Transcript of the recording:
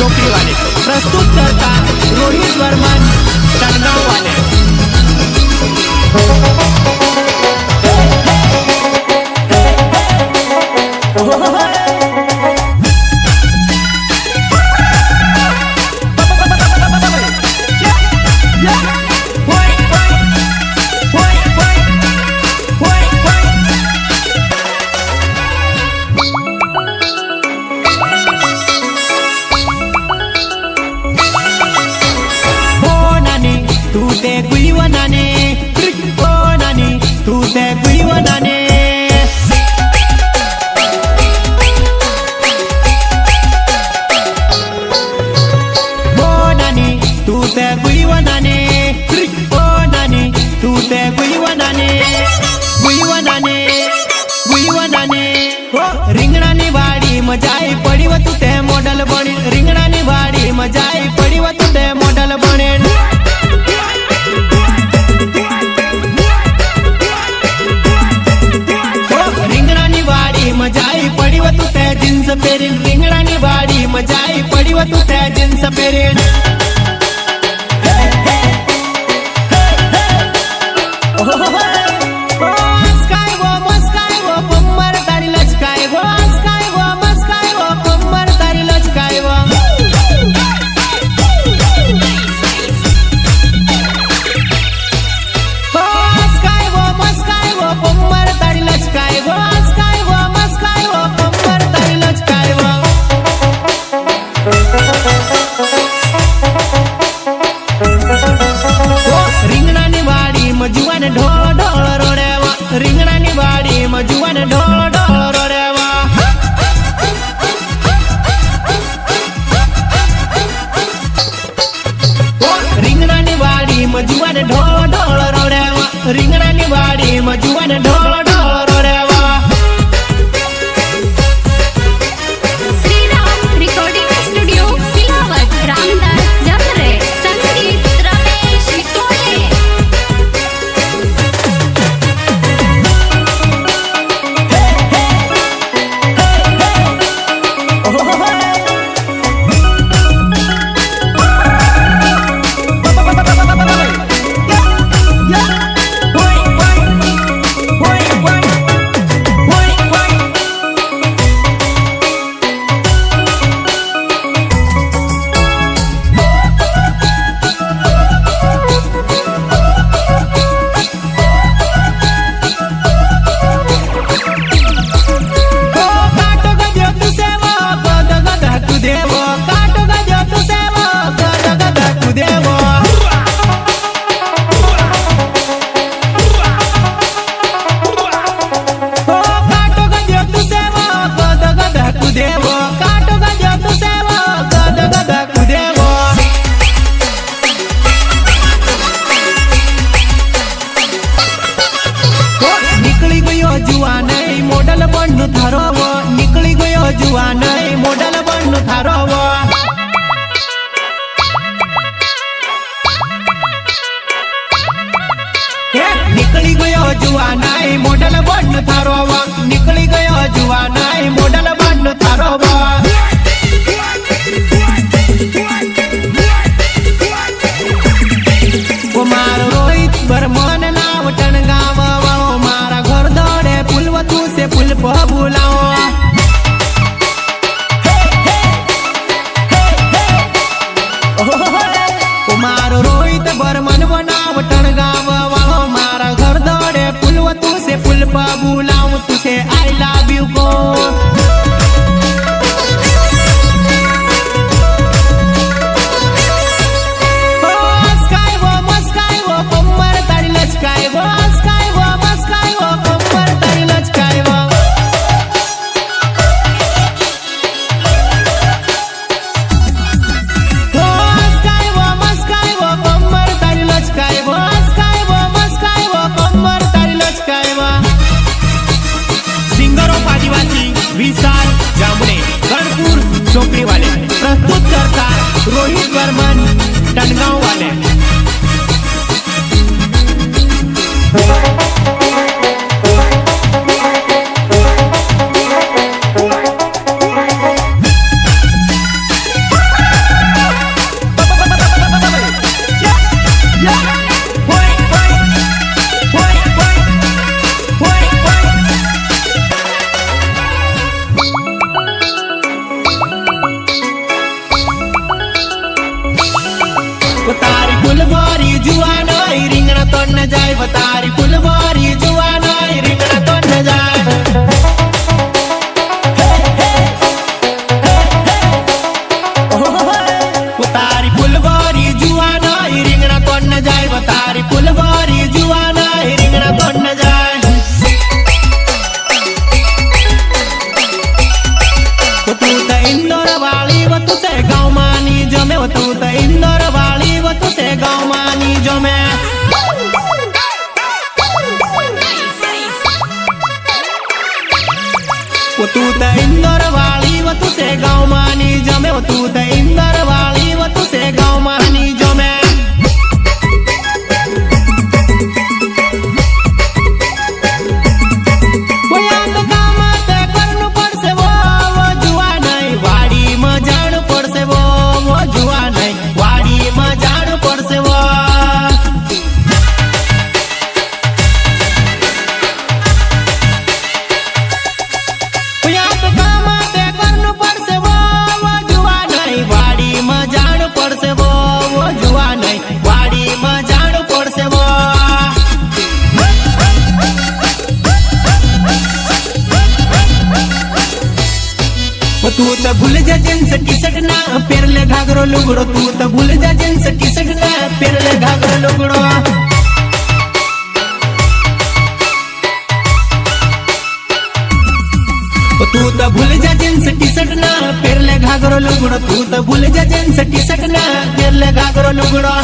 नोकरी वाले प्रस्तुत करतात रोहित वर्मन टणगाव वाले। तू ते गुईवनाने ओ नानी तू ते गुईवनाने ओ नानी तू ते गुईवनाने ओ नानी तू ते गुईवनाने गुईवनाने गुईवनाने हो रिंगणानी वाडी मजाई पड़ी व तू ते मॉडल बने रिंगणानी वाडी मजाई पड़ी व तू ते मॉडल बने मजाई पड़ी व तू ते जीन्स पेरीन रिंगणानी वाडी मजाई पड़ी व तू ते जीन्स पेरीन रिंगणानी वाडी मजुवान ढोळ ढोळ रोड्यावा रिंगणानी वाडी मजुवान ढोळ ढोळ रोड्यावा रिंगणानी वाडी मजुवान ढोळ ढोळ रोड्यावा रिंगणानी वाडी मजुवान ढोळ ढोळ रोड्यावा। जुवानई मॉडल बनू थारोव निकली गयो जुवानई मॉडल बनू थारोव निकली गयो जुवानई मॉडल बनू थारोव निकली गयो जुवानई मॉडल बनू थारोव। कुमार रोहित वर्मन नाव टणगाव मारा घर दौड़े पुलव तू से पुल पर बुलाओ कुमार रोहित वर्मन बनाव टणगाव मारा घर दौड़े पुलव तू से पुल पर बुलाओ। वो तू त इंदौर वाली वो तुसे गाँव मानी जमे वो तू त इंदौर वाली वो तुसे गाँव मानी जमे वो याद काम ते करनु पड़से वो जुआ नहीं वाड़ी में जानु पड़से वो जुआ नहीं वाड़ी में जानु पड़से वो तू त भूल जा जींस टी शर्ट ना पेरले घाघरो लुगड़ो तू त भूल जा जींस टी शर्ट ना पेरले घाघरो लुगड़ो तू त भूल जा जींस टी शर्ट ना पेरले घाघरो लुगड़ो तू त भूल जा जींस टी शर्ट ना पेरले घाघरो लुगड़ो